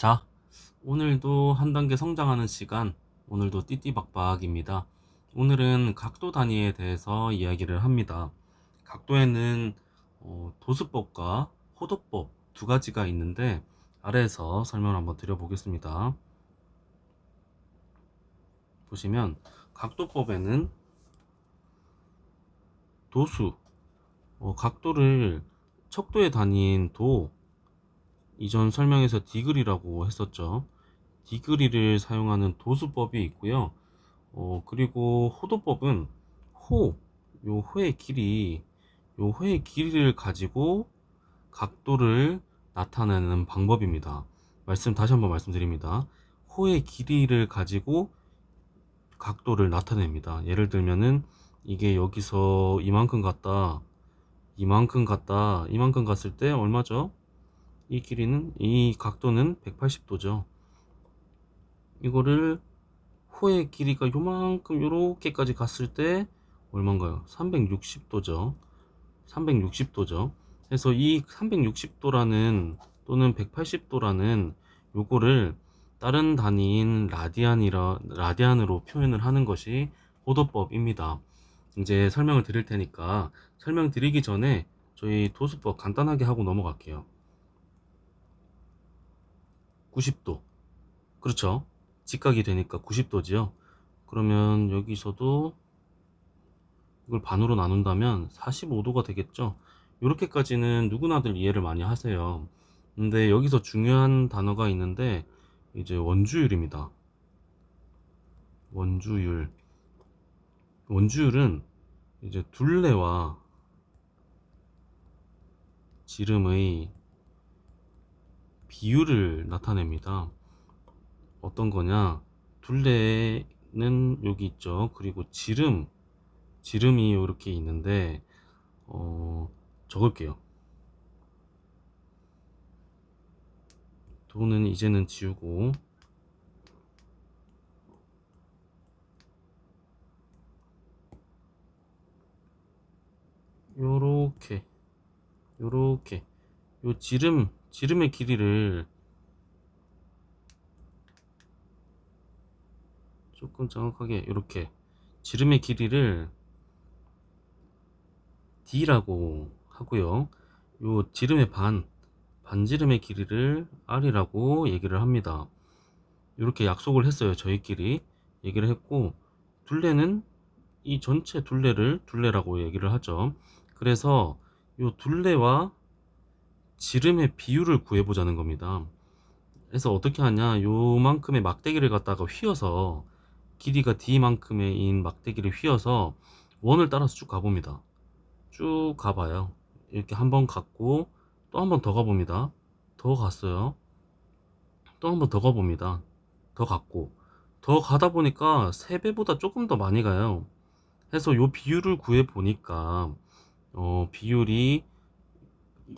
자, 오늘도 한 단계 성장하는 시간, 오늘도 띠띠박박입니다. 오늘은 각도 단위에 대해서 이야기를 합니다. 각도에는 도수법과 호도법 두 가지가 있는데 아래에서 설명을 한번 드려보겠습니다. 보시면 각도법에는 도수, 각도를 척도의 단위인 도, 이전 설명에서 디그리라고 했었죠. 디그리를 사용하는 도수법이 있고요. 그리고 호도법은 요 호의 길이, 요 호의 길이를 가지고 각도를 나타내는 방법입니다. 다시 한번 말씀드립니다. 호의 길이를 가지고 각도를 나타냅니다. 예를 들면은 이게 여기서 이만큼 갔다, 이만큼 갔다, 이만큼 갔을 때 얼마죠? 이 각도는 180도죠. 이거를 호의 길이가 요만큼 요렇게까지 갔을 때 얼마인가요? 360도죠. 360도죠. 그래서 이 360도라는 또는 180도라는 요거를 다른 단위인 라디안으로 표현을 하는 것이 호도법입니다. 이제 설명을 드릴 테니까 설명드리기 전에 저희 도수법 간단하게 하고 넘어갈게요. 90도. 그렇죠. 직각이 되니까 90도지요. 그러면 여기서도 이걸 반으로 나눈다면 45도가 되겠죠. 이렇게까지는 누구나들 이해를 많이 하세요. 근데 여기서 중요한 단어가 있는데 이제 원주율입니다. 원주율. 원주율은 이제 둘레와 지름의 비율을 나타냅니다. 어떤 거냐? 둘레는 여기 있죠. 그리고 지름이 이렇게 있는데 적을게요. 도는 이제는 지우고 요렇게 요 지름의 길이를 조금 정확하게 이렇게 지름의 길이를 D라고 하고요. 요 지름의 반지름의 길이를 R이라고 얘기를 합니다. 이렇게 약속을 했어요. 저희끼리 얘기를 했고, 둘레는 이 전체 둘레를 둘레라고 얘기를 하죠. 그래서 요 둘레와 지름의 비율을 구해보자는 겁니다. 그래서 어떻게 하냐, 요만큼의 막대기를 갖다가 휘어서 길이가 D만큼의 막대기를 휘어서 원을 따라서 쭉 가봅니다. 쭉 가봐요. 이렇게 한 번 갔고 또 한 번 더 가봅니다. 더 갔어요. 또 한 번 더 가봅니다. 더 갔고 더 가다 보니까 3배보다 조금 더 많이 가요. 해서 요 비율을 구해 보니까 비율이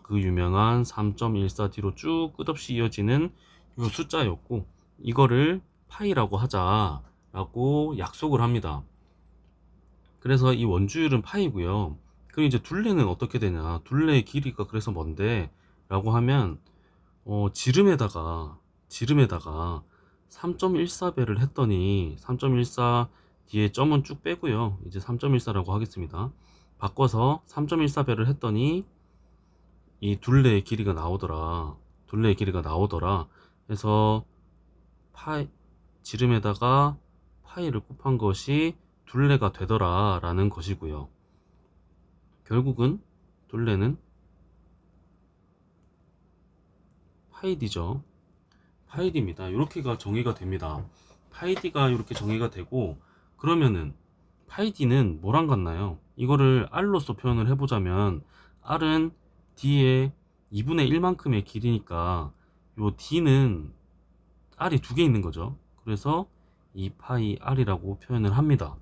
그 유명한 3.14D로 쭉 끝없이 이어지는 요 숫자였고, 이거를 파이라고 하자라고 약속을 합니다. 그래서 이 원주율은 파이고요. 그럼 이제 둘레는 어떻게 되냐? 둘레의 길이가 그래서 뭔데? 라고 하면 지름에다가 3.14배를 했더니 3.14 뒤에 점은 쭉 빼고요. 이제 3.14라고 하겠습니다. 바꿔서 3.14배를 했더니 이 둘레의 길이가 나오더라. 그래서 파이 지름에다가 파이를 곱한 것이 둘레가 되더라 라는 것이고요. 결국은 둘레는 파이디죠. 파이디입니다. 이렇게가 정의가 됩니다. 파이디가 이렇게 정의가 되고, 그러면은 파이디는 뭐랑 같나요? 이거를 R로서 표현을 해보자면 R은 D의 2분의 1만큼의 길이니까 요 D는 R이 두 개 있는 거죠. 그래서 2파이 R이라고 표현을 합니다.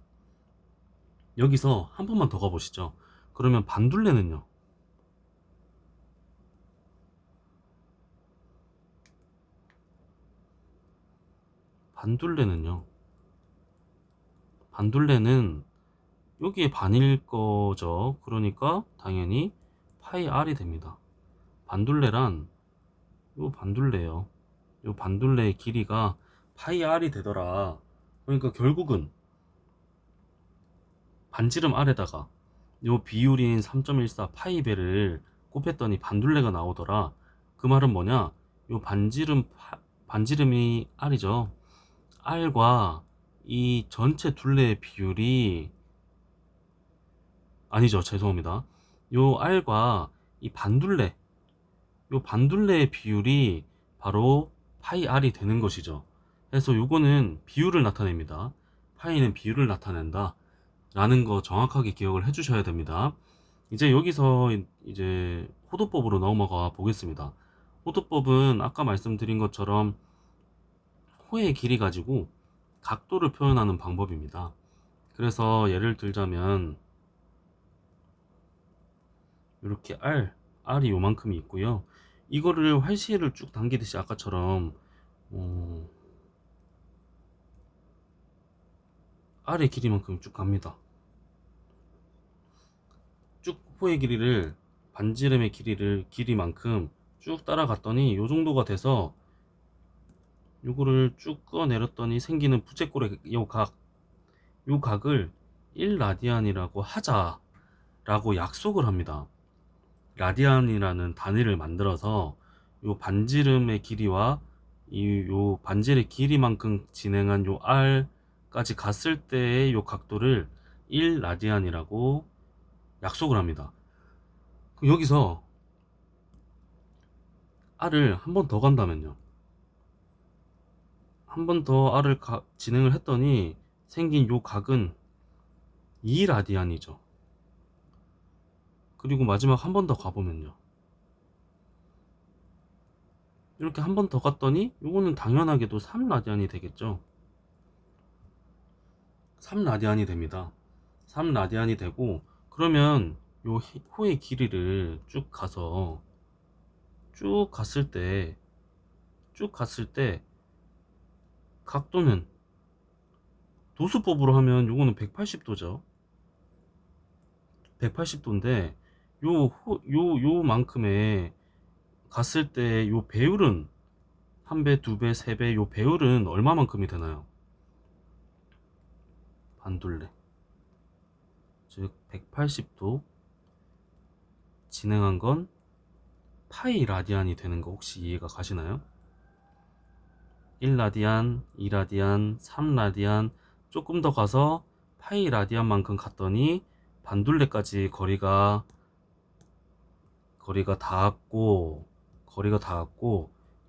여기서 한 번만 더 가보시죠. 그러면 반둘레는요? 반둘레는요? 반둘레는 여기에 반일 거죠. 그러니까 당연히 파이 R이 됩니다. 반둘레란 요 반둘레요. 요 반둘레의 길이가 파이 r이 되더라. 그러니까 결국은 반지름 r에다가 요 비율인 3.14 파이 배를 곱했더니 반둘레가 나오더라. 그 말은 뭐냐? 요 반지름이 r이죠. r과 이 전체 둘레의 비율이 아니죠. 죄송합니다. 요 r과 이 반둘레의 비율이 바로 파이 r이 되는 것이죠. 그래서 요거는 비율을 나타냅니다. 파이는 비율을 나타낸다 라는 거 정확하게 기억을 해 주셔야 됩니다. 이제 여기서 이제 호도법으로 넘어가 보겠습니다. 호도법은 아까 말씀드린 것처럼 호의 길이 가지고 각도를 표현하는 방법입니다. 그래서 예를 들자면 이렇게 R이 요만큼이 있고요. 이거를 활시를 쭉 당기듯이 아까처럼 R의 길이만큼 쭉 갑니다. 쭉 호의 길이를 반지름의 길이만큼 쭉 따라갔더니 요 정도가 돼서 요거를 쭉 끌어내렸더니 생기는 부채꼴의 요 각을 1라디안이라고 하자라고 약속을 합니다. 라디안이라는 단위를 만들어서 요 반지름의 길이와 요 반지름의 길이만큼 진행한 요 r까지 갔을 때의 요 각도를 1라디안이라고 약속을 합니다. 여기서 r을 한 번 더 간다면요. 한 번 더 r을 진행을 했더니 생긴 요 각은 2라디안이죠. 그리고 마지막 한 번 더 가보면요. 이렇게 한 번 더 갔더니 요거는 당연하게도 3라디안이 되겠죠. 3라디안이 됩니다. 3라디안이 되고 그러면 요 호의 길이를 쭉 갔을 때 각도는 도수법으로 하면 요거는 180도죠. 180도인데 요만큼의 갔을 때 요 배율은 한 배, 두 배, 세 배, 요 배율은 얼마만큼이 되나요? 반둘레. 즉 180도 진행한 건 파이 라디안이 되는 거 혹시 이해가 가시나요? 1라디안, 2라디안, 3라디안 조금 더 가서 파이 라디안만큼 갔더니 반둘레까지 거리가 닿았고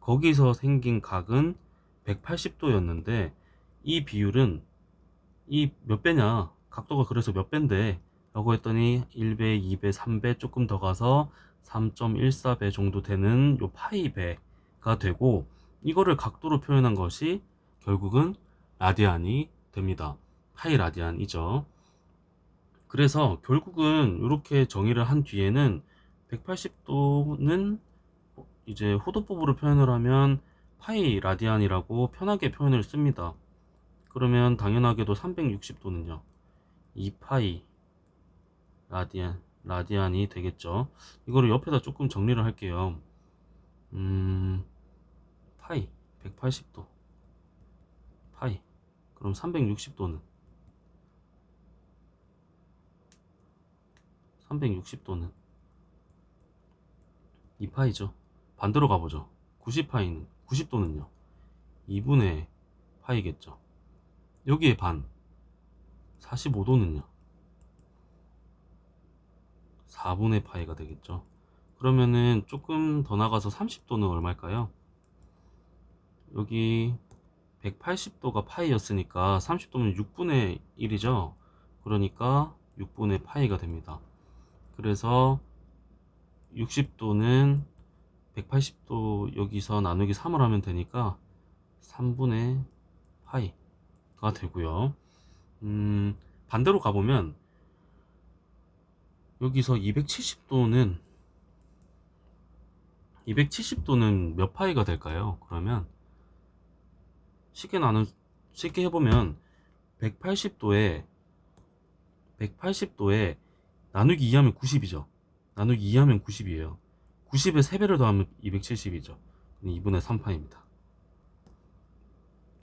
거기서 생긴 각은 180도였는데 이 비율은 이 몇 배냐? 각도가 그래서 몇 배인데? 라고 했더니 1배, 2배, 3배 조금 더 가서 3.14배 정도 되는 요 파이 배가 되고 이거를 각도로 표현한 것이 결국은 라디안이 됩니다. 파이 라디안이죠. 그래서 결국은 이렇게 정의를 한 뒤에는 180도는 이제 호도법으로 표현을 하면 파이 라디안이라고 편하게 표현을 씁니다. 그러면 당연하게도 360도는요 2파이 라디안이 되겠죠. 이거를 옆에다 조금 정리를 할게요. 파이 180도 파이 그럼 360도는 2파이죠. 반대로 가보죠. 90도는요 2분의 파이겠죠. 여기에 반 45도는요 4분의 파이가 되겠죠. 그러면은 조금 더 나가서 30도는 얼마일까요? 여기 180도가 파이였으니까 30도면 6분의 1이죠. 그러니까 6분의 파이가 됩니다. 그래서 60도는 180도 여기서 나누기 3을 하면 되니까 3분의 파이가 되고요. 반대로 가보면 여기서 270도는 몇 파이가 될까요? 그러면 쉽게 해보면 180도에 나누기 2하면 90이죠. 나누기 2하면 90이에요. 90에 3배를 더하면 270이죠. 2분의 3파입니다.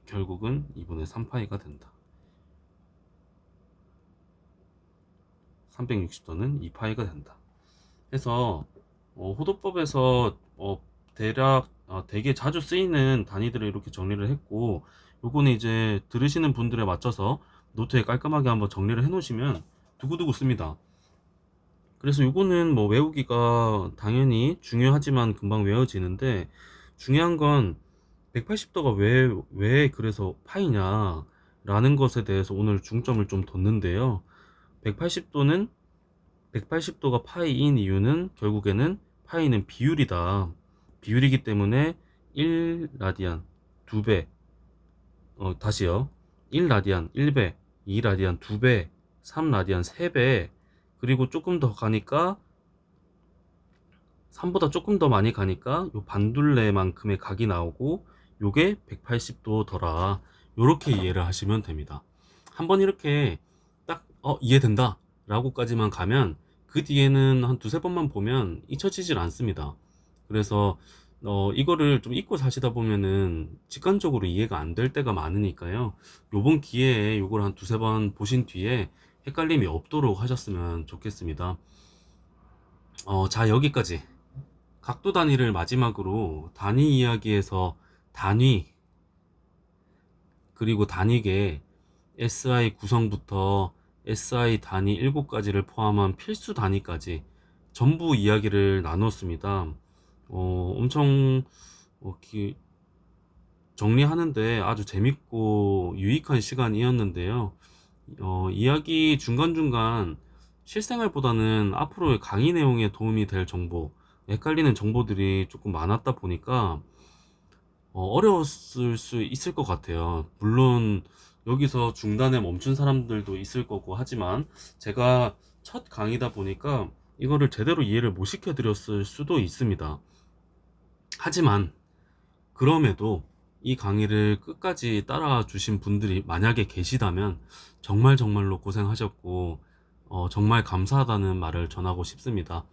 결국은 2분의 3파이가 된다. 360도는 2파이가 된다. 해서 호도법에서 대략 되게 자주 쓰이는 단위들을 이렇게 정리를 했고, 요거는 이제 들으시는 분들에 맞춰서 노트에 깔끔하게 한번 정리를 해 놓으시면 두고두고 씁니다. 그래서 요거는 뭐 외우기가 당연히 중요하지만 금방 외워지는데, 중요한 건 180도가 왜 그래서 파이냐 라는 것에 대해서 오늘 중점을 좀 뒀는데요. 180도는 180도가 파이인 이유는 결국에는 파이는 비율이다. 비율이기 때문에 1라디안 2배, 다시요. 1라디안 1배, 2라디안 2배, 3라디안 3배, 그리고 조금 더 가니까 3보다 조금 더 많이 가니까 요 반둘레만큼의 각이 나오고, 요게 180도더라. 요렇게 이해를 하시면 됩니다. 한번 이렇게 딱 이해된다 라고까지만 가면 그 뒤에는 한 두세 번만 보면 잊혀지질 않습니다. 그래서 이거를 좀 잊고 사시다 보면은 직관적으로 이해가 안 될 때가 많으니까요. 요번 기회에 요걸 한 두세 번 보신 뒤에 헷갈림이 없도록 하셨으면 좋겠습니다. 자, 여기까지 각도 단위를 마지막으로 단위 이야기에서 단위, 그리고 단위계 SI 구성부터 SI 단위 7가지를 포함한 필수 단위까지 전부 이야기를 나눴습니다. 엄청 정리하는데 아주 재밌고 유익한 시간이었는데요. 이야기 중간중간 실생활보다는 앞으로의 강의 내용에 도움이 될 정보, 헷갈리는 정보들이 조금 많았다 보니까 어려웠을 수 있을 것 같아요. 물론 여기서 중단에 멈춘 사람들도 있을 거고 하지만, 제가 첫 강의다 보니까 이거를 제대로 이해를 못 시켜드렸을 수도 있습니다. 하지만 그럼에도 이 강의를 끝까지 따라와 주신 분들이 만약에 계시다면 정말로 고생하셨고 정말 감사하다는 말을 전하고 싶습니다.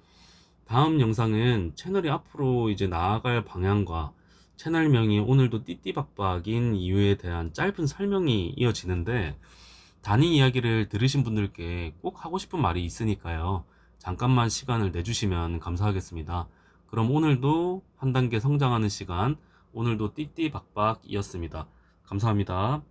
다음 영상은 채널이 앞으로 이제 나아갈 방향과 채널명이 오늘도 띠띠박박인 이유에 대한 짧은 설명이 이어지는데, 단위 이야기를 들으신 분들께 꼭 하고 싶은 말이 있으니까요. 잠깐만 시간을 내주시면 감사하겠습니다. 그럼 오늘도 한 단계 성장하는 시간, 오늘도 띠띠박박이었습니다. 감사합니다.